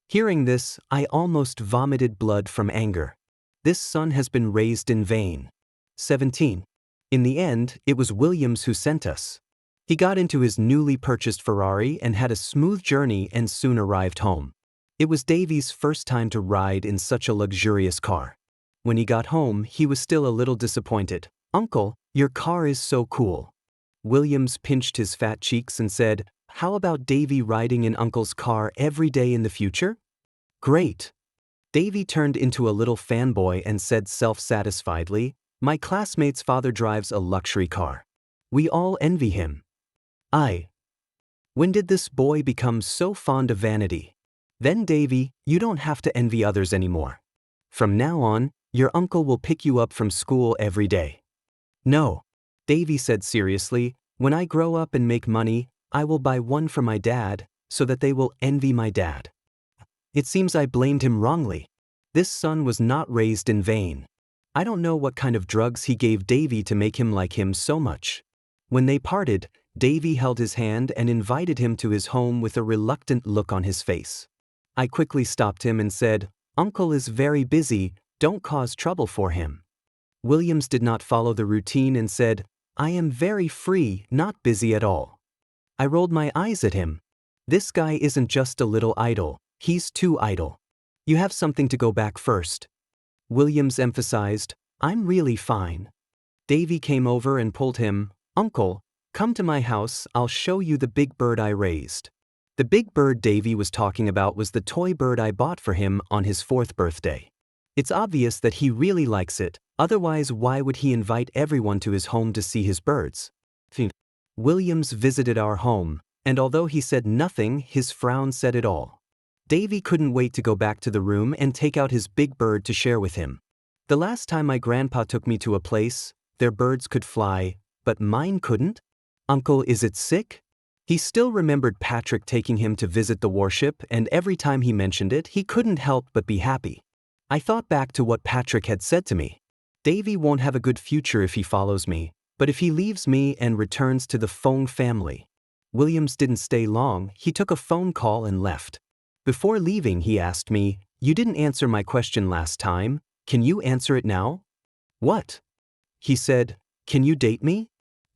Hearing this, I almost vomited blood from anger. This son has been raised in vain. 17. In the end, it was Williams who sent us. He got into his newly purchased Ferrari and had a smooth journey and soon arrived home. It was Davey's first time to ride in such a luxurious car. When he got home, he was still a little disappointed. Uncle, your car is so cool. Williams pinched his fat cheeks and said, how about Davey riding in Uncle's car every day in the future? Great. Davey turned into a little fanboy and said self-satisfiedly, my classmate's father drives a luxury car. We all envy him. When did this boy become so fond of vanity? Then Davey, you don't have to envy others anymore. From now on, your uncle will pick you up from school every day. No. Davey said seriously, when I grow up and make money, I will buy one for my dad, so that they will envy my dad. It seems I blamed him wrongly. This son was not raised in vain. I don't know what kind of drugs he gave Davey to make him like him so much. When they parted, Davey held his hand and invited him to his home with a reluctant look on his face. I quickly stopped him and said, Uncle is very busy, don't cause trouble for him. Williams did not follow the routine and said, I am very free, not busy at all. I rolled my eyes at him. This guy isn't just a little idle, he's too idle. You have something to go back first. Williams emphasized, I'm really fine. Davey came over and pulled him, Uncle, come to my house, I'll show you the big bird I raised. The big bird Davey was talking about was the toy bird I bought for him on his 4th birthday. It's obvious that he really likes it, otherwise why would he invite everyone to his home to see his birds? Williams visited our home, and although he said nothing, his frown said it all. Davey couldn't wait to go back to the room and take out his big bird to share with him. The last time my grandpa took me to a place, their birds could fly, but mine couldn't? Uncle, is it sick? He still remembered Patrick taking him to visit the warship, and every time he mentioned it, he couldn't help but be happy. I thought back to what Patrick had said to me. Davey won't have a good future if he follows me, but if he leaves me and returns to the Fong family. Williams didn't stay long, he took a phone call and left. Before leaving, he asked me, you didn't answer my question last time, can you answer it now? What? He said, Can you date me?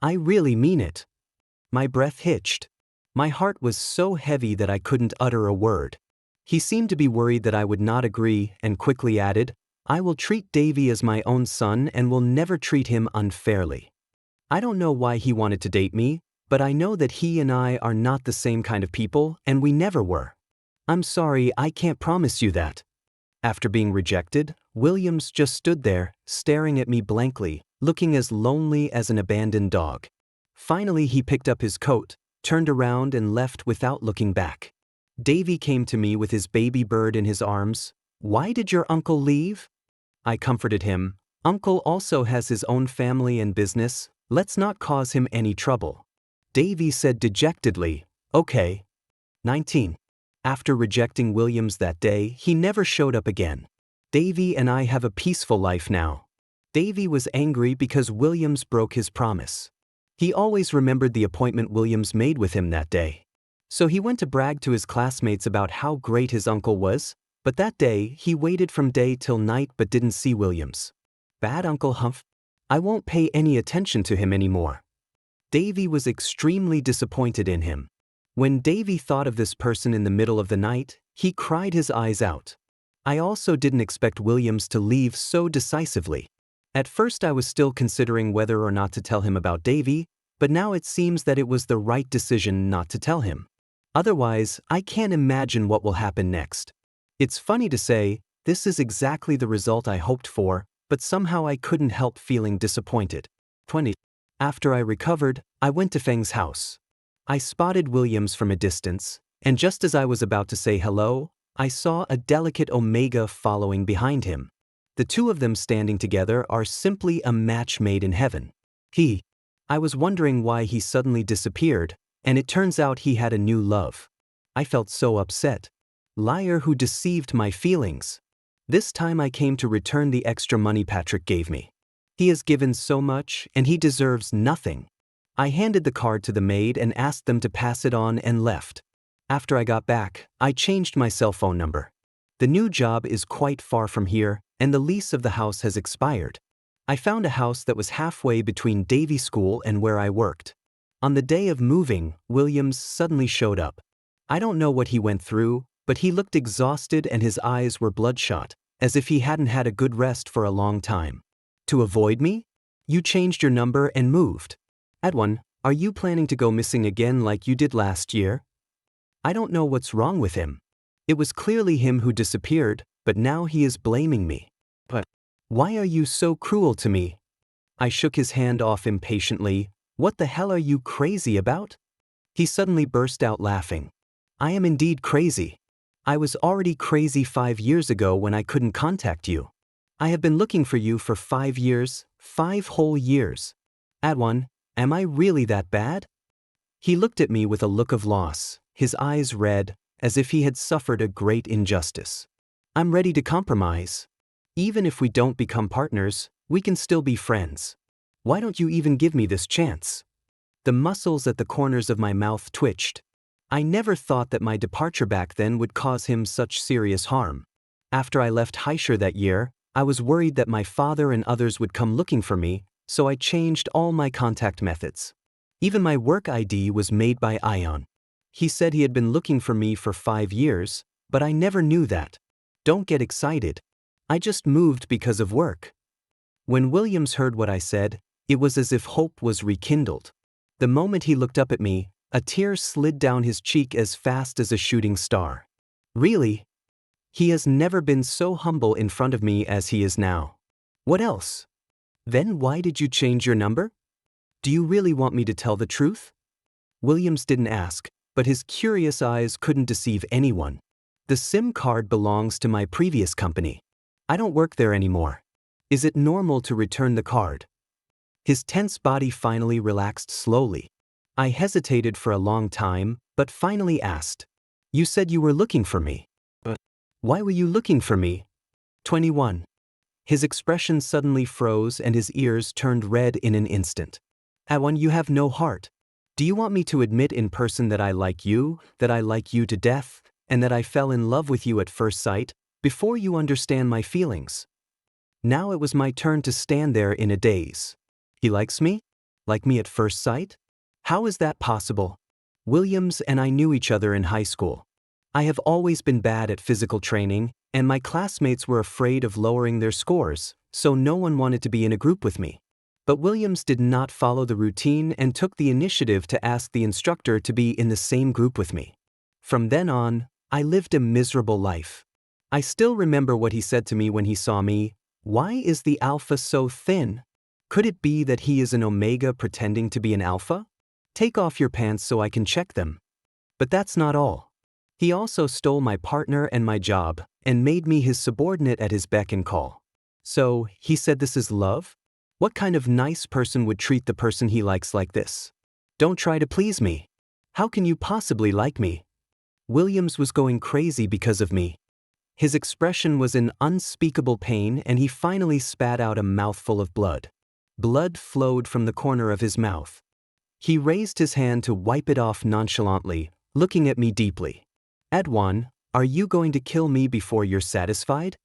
I really mean it. My breath hitched. My heart was so heavy that I couldn't utter a word. He seemed to be worried that I would not agree and quickly added, I will treat Davey as my own son and will never treat him unfairly. I don't know why he wanted to date me, but I know that he and I are not the same kind of people and we never were. I'm sorry, I can't promise you that. After being rejected, Williams just stood there, staring at me blankly, looking as lonely as an abandoned dog. Finally, he picked up his coat, turned around and left without looking back. Davey came to me with his baby bird in his arms. Why did your uncle leave? I comforted him. Uncle also has his own family and business. Let's not cause him any trouble. Davey said dejectedly, okay. 19. After rejecting Williams that day, he never showed up again. Davey and I have a peaceful life now. Davey was angry because Williams broke his promise. He always remembered the appointment Williams made with him that day. So he went to brag to his classmates about how great his uncle was, but that day he waited from day till night but didn't see Williams. Bad Uncle Humph. I won't pay any attention to him anymore. Davey was extremely disappointed in him. When Davey thought of this person in the middle of the night, he cried his eyes out. I also didn't expect Williams to leave so decisively. At first I was still considering whether or not to tell him about Davey, but now it seems that it was the right decision not to tell him. Otherwise, I can't imagine what will happen next. It's funny to say, this is exactly the result I hoped for, but somehow I couldn't help feeling disappointed. 20. After I recovered, I went to Feng's house. I spotted Williams from a distance, and just as I was about to say hello, I saw a delicate Omega following behind him. The two of them standing together are simply a match made in heaven. I was wondering why he suddenly disappeared, and it turns out he had a new love. I felt so upset. Liar who deceived my feelings. This time I came to return the extra money Patrick gave me. He has given so much, and he deserves nothing. I handed the card to the maid and asked them to pass it on and left. After I got back, I changed my cell phone number. The new job is quite far from here, and the lease of the house has expired. I found a house that was halfway between Davey School and where I worked. On the day of moving, Williams suddenly showed up. I don't know what he went through, but he looked exhausted and his eyes were bloodshot, as if he hadn't had a good rest for a long time. To avoid me? You changed your number and moved. Add 1. Are you planning to go missing again like you did last year? I don't know what's wrong with him. It was clearly him who disappeared, but now he is blaming me. But why are you so cruel to me? I shook his hand off impatiently. What the hell are you crazy about? He suddenly burst out laughing. I am indeed crazy. I was already crazy 5 years ago when I couldn't contact you. I have been looking for you for 5 years, 5 whole years. Add 1. Am I really that bad? He looked at me with a look of loss, his eyes red, as if he had suffered a great injustice. I'm ready to compromise. Even if we don't become partners, we can still be friends. Why don't you even give me this chance? The muscles at the corners of my mouth twitched. I never thought that my departure back then would cause him such serious harm. After I left Heischer that year, I was worried that my father and others would come looking for me, so I changed all my contact methods. Even my work ID was made by Ion. He said he had been looking for me for 5 years, but I never knew that. Don't get excited. I just moved because of work. When Williams heard what I said, it was as if hope was rekindled. The moment he looked up at me, a tear slid down his cheek as fast as a shooting star. Really? He has never been so humble in front of me as he is now. What else? Then why did you change your number? Do you really want me to tell the truth? Williams didn't ask, but his curious eyes couldn't deceive anyone. The SIM card belongs to my previous company. I don't work there anymore. Is it normal to return the card? His tense body finally relaxed slowly. I hesitated for a long time, but finally asked. You said you were looking for me. But why were you looking for me? 21. His expression suddenly froze and his ears turned red in an instant. Awan, you have no heart. Do you want me to admit in person that I like you to death, and that I fell in love with you at first sight, before you understand my feelings? Now it was my turn to stand there in a daze. He likes me? Like me at first sight? How is that possible? Williams and I knew each other in high school. I have always been bad at physical training, and my classmates were afraid of lowering their scores, so no one wanted to be in a group with me. But Williams did not follow the routine and took the initiative to ask the instructor to be in the same group with me. From then on, I lived a miserable life. I still remember what he said to me when he saw me. Why is the alpha so thin? Could it be that he is an omega pretending to be an alpha? Take off your pants so I can check them. But that's not all. He also stole my partner and my job, and made me his subordinate at his beck and call. So, he said this is love? What kind of nice person would treat the person he likes like this? Don't try to please me. How can you possibly like me? Williams was going crazy because of me. His expression was in unspeakable pain, and he finally spat out a mouthful of blood. Blood flowed from the corner of his mouth. He raised his hand to wipe it off nonchalantly, looking at me deeply. Edwan, are you going to kill me before you're satisfied?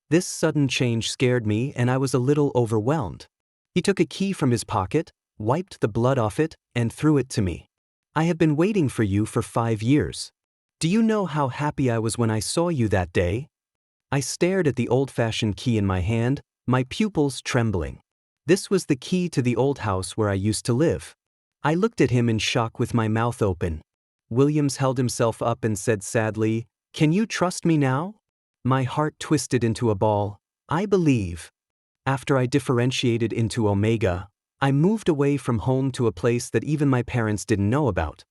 This sudden change scared me, and I was a little overwhelmed. He took a key from his pocket, wiped the blood off it, and threw it to me. I have been waiting for you for 5 years. Do you know how happy I was when I saw you that day? I stared at the old-fashioned key in my hand, my pupils trembling. This was the key to the old house where I used to live. I looked at him in shock with my mouth open. Williams held himself up and said sadly, "Can you trust me now?" My heart twisted into a ball. I believe. After I differentiated into omega, I moved away from home to a place that even my parents didn't know about.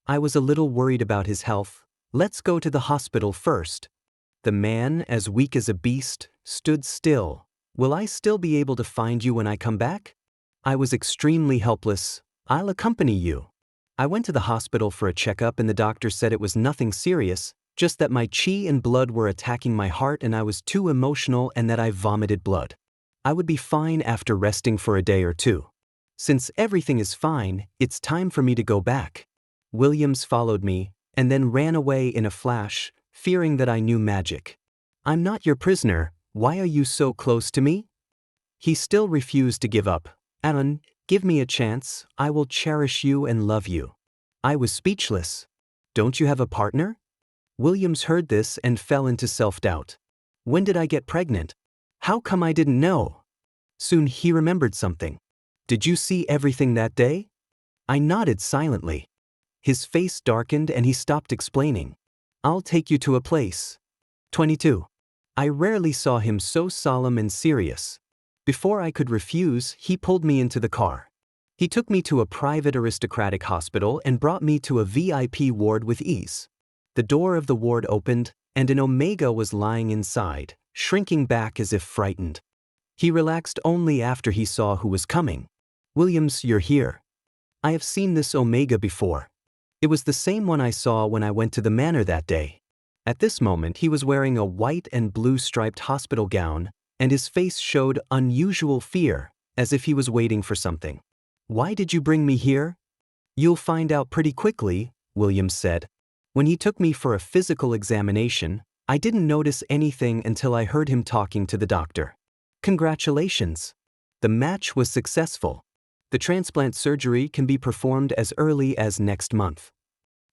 I was a little worried about his health. Let's go to the hospital first. The man, as weak as a beast, stood still. Will I still be able to find you when I come back? I was extremely helpless. I'll accompany you. I went to the hospital for a checkup, and the doctor said it was nothing serious, just that my chi and blood were attacking my heart and I was too emotional and that I vomited blood. I would be fine after resting for a day or two. Since everything is fine, it's time for me to go back. Williams followed me, and then ran away in a flash, fearing that I knew magic. I'm not your prisoner, why are you so close to me? He still refused to give up. Alan, give me a chance, I will cherish you and love you. I was speechless. Don't you have a partner? Williams heard this and fell into self-doubt. When did I get pregnant? How come I didn't know? Soon he remembered something. Did you see everything that day? I nodded silently. His face darkened and he stopped explaining. I'll take you to a place. 22. I rarely saw him so solemn and serious. Before I could refuse, he pulled me into the car. He took me to a private aristocratic hospital and brought me to a VIP ward with ease. The door of the ward opened, and an omega was lying inside, shrinking back as if frightened. He relaxed only after he saw who was coming. Williams, you're here. I have seen this omega before. It was the same one I saw when I went to the manor that day. At this moment he was wearing a white and blue striped hospital gown, and his face showed unusual fear, as if he was waiting for something. Why did you bring me here? You'll find out pretty quickly, Williams said. When he took me for a physical examination, I didn't notice anything until I heard him talking to the doctor. Congratulations. The match was successful. The transplant surgery can be performed as early as next month.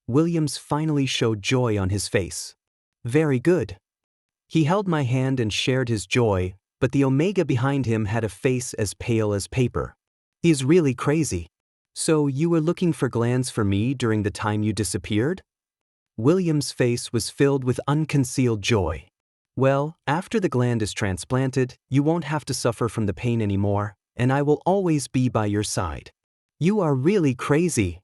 Williams finally showed joy on his face. Very good. He held my hand and shared his joy, but the omega behind him had a face as pale as paper. He is really crazy. So you were looking for glands for me during the time you disappeared? Williams' face was filled with unconcealed joy. Well, after the gland is transplanted, you won't have to suffer from the pain anymore, and I will always be by your side. You are really crazy.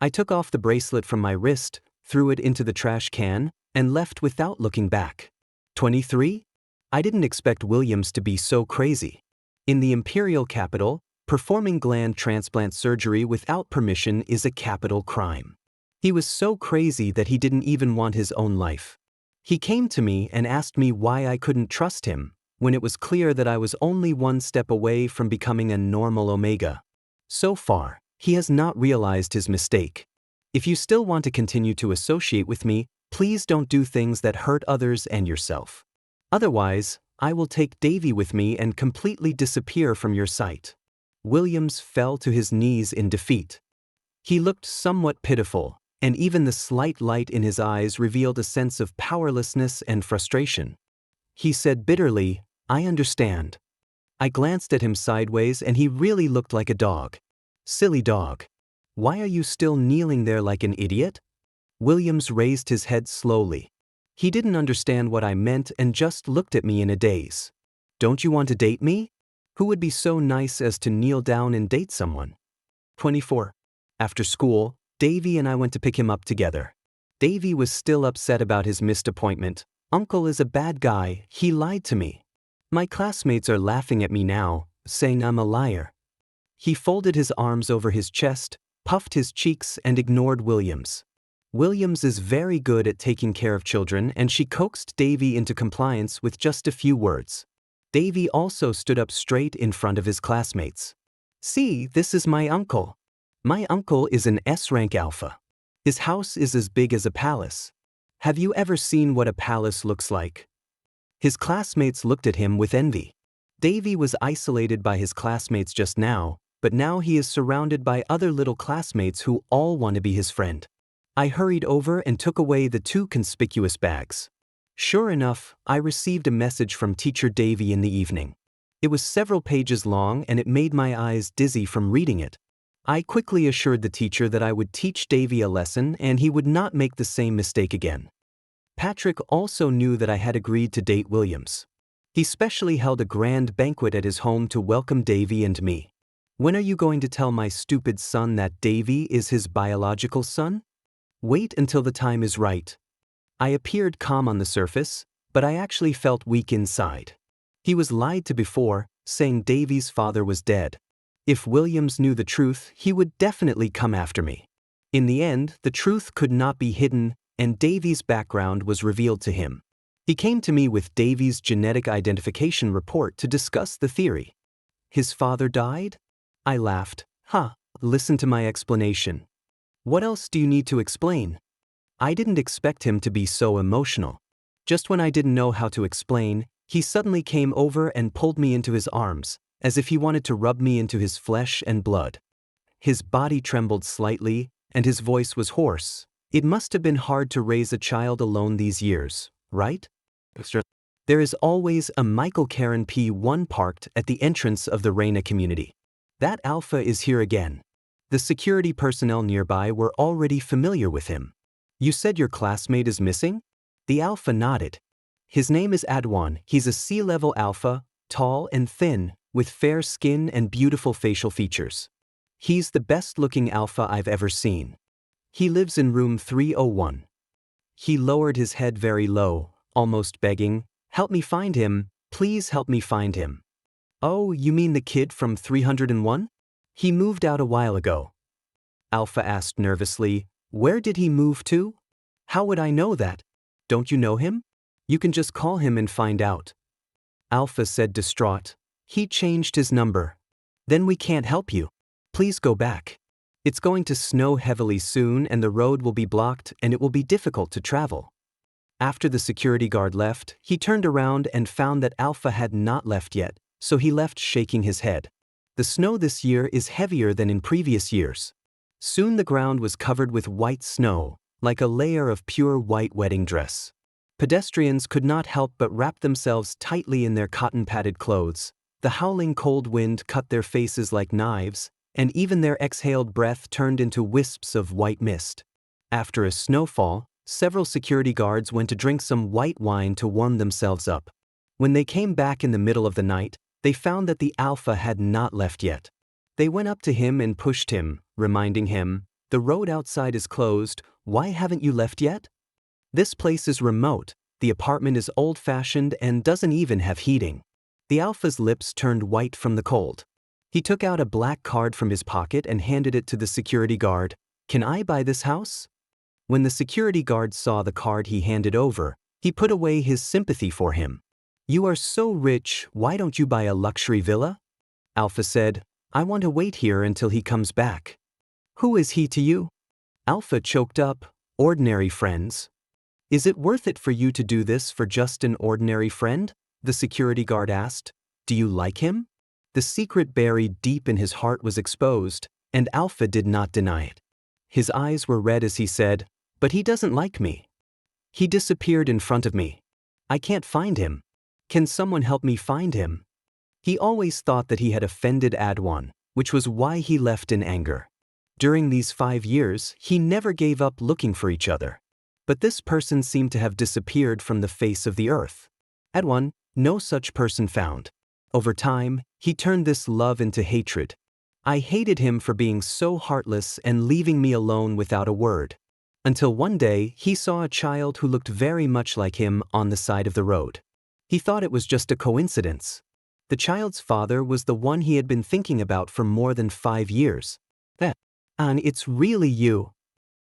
I took off the bracelet from my wrist, threw it into the trash can, and left without looking back. 23? I didn't expect Williams to be so crazy. In the imperial capital, performing gland transplant surgery without permission is a capital crime. He was so crazy that he didn't even want his own life. He came to me and asked me why I couldn't trust him, when it was clear that I was only one step away from becoming a normal omega. So far, he has not realized his mistake. If you still want to continue to associate with me, please don't do things that hurt others and yourself. Otherwise, I will take Davey with me and completely disappear from your sight. Williams fell to his knees in defeat. He looked somewhat pitiful, and even the slight light in his eyes revealed a sense of powerlessness and frustration. He said bitterly, "I understand." I glanced at him sideways and he really looked like a dog. "Silly dog. Why are you still kneeling there like an idiot?" Williams raised his head slowly. He didn't understand what I meant and just looked at me in a daze. "Don't you want to date me? Who would be so nice as to kneel down and date someone?" 24. After school, Davey and I went to pick him up together. Davey was still upset about his missed appointment. "Uncle is a bad guy, he lied to me. My classmates are laughing at me now, saying I'm a liar." He folded his arms over his chest, puffed his cheeks and ignored Williams. Williams is very good at taking care of children and she coaxed Davey into compliance with just a few words. Davey also stood up straight in front of his classmates. "See, this is my uncle. My uncle is an S-rank alpha. His house is as big as a palace. Have you ever seen what a palace looks like?" His classmates looked at him with envy. Davey was isolated by his classmates just now, but now he is surrounded by other little classmates who all want to be his friend. I hurried over and took away the 2 conspicuous bags. Sure enough, I received a message from Teacher Davey in the evening. It was several pages long and it made my eyes dizzy from reading it. I quickly assured the teacher that I would teach Davey a lesson and he would not make the same mistake again. Patrick also knew that I had agreed to date Williams. He specially held a grand banquet at his home to welcome Davey and me. "When are you going to tell my stupid son that Davey is his biological son?" "Wait until the time is right." I appeared calm on the surface, but I actually felt weak inside. He was lied to before, saying Davey's father was dead. If Williams knew the truth, he would definitely come after me. In the end, the truth could not be hidden, and Davey's background was revealed to him. He came to me with Davey's genetic identification report to discuss the theory. "His father died?" I laughed. Listen to my explanation." "What else do you need to explain?" I didn't expect him to be so emotional. Just when I didn't know how to explain, he suddenly came over and pulled me into his arms, as if he wanted to rub me into his flesh and blood. His body trembled slightly, and his voice was hoarse. "It must have been hard to raise a child alone these years, right? There is always a Michael Karen P1 parked at the entrance of the Reina community. That alpha is here again." The security personnel nearby were already familiar with him. "You said your classmate is missing?" The alpha nodded. "His name is Adwan. He's a C-level alpha, tall and thin, with fair skin and beautiful facial features. He's the best-looking alpha I've ever seen. He lives in room 301. He lowered his head very low, almost begging, "Help me find him, please help me find him." "Oh, you mean the kid from 301? He moved out a while ago." Alpha asked nervously, "Where did he move to?" "How would I know that? Don't you know him? You can just call him and find out." Alpha said distraught, "He changed his number." "Then we can't help you. Please go back. It's going to snow heavily soon and the road will be blocked and it will be difficult to travel." After the security guard left, he turned around and found that Alpha had not left yet, so he left shaking his head. The snow this year is heavier than in previous years. Soon the ground was covered with white snow, like a layer of pure white wedding dress. Pedestrians could not help but wrap themselves tightly in their cotton-padded clothes. The howling cold wind cut their faces like knives, and even their exhaled breath turned into wisps of white mist. After a snowfall, several security guards went to drink some white wine to warm themselves up. When they came back in the middle of the night, they found that the alpha had not left yet. They went up to him and pushed him, reminding him, "The road outside is closed, why haven't you left yet? This place is remote, the apartment is old-fashioned and doesn't even have heating." The alpha's lips turned white from the cold. He took out a black card from his pocket and handed it to the security guard. "Can I buy this house?" When the security guard saw the card he handed over, he put away his sympathy for him. "You are so rich, why don't you buy a luxury villa?" Alpha said, "I want to wait here until he comes back." "Who is he to you?" Alpha choked up, "Ordinary friends." "Is it worth it for you to do this for just an ordinary friend?" the security guard asked. "Do you like him?" The secret buried deep in his heart was exposed, and Alpha did not deny it. His eyes were red as he said, "But he doesn't like me. He disappeared in front of me. I can't find him. Can someone help me find him?" He always thought that he had offended Adwan, which was why he left in anger. During these 5 years, he never gave up looking for each other. But this person seemed to have disappeared from the face of the earth. Adwan, no such person found. Over time, he turned this love into hatred. I hated him for being so heartless and leaving me alone without a word. Until one day, he saw a child who looked very much like him on the side of the road. He thought it was just a coincidence. The child's father was the one he had been thinking about for more than 5 years. "And it's really you,"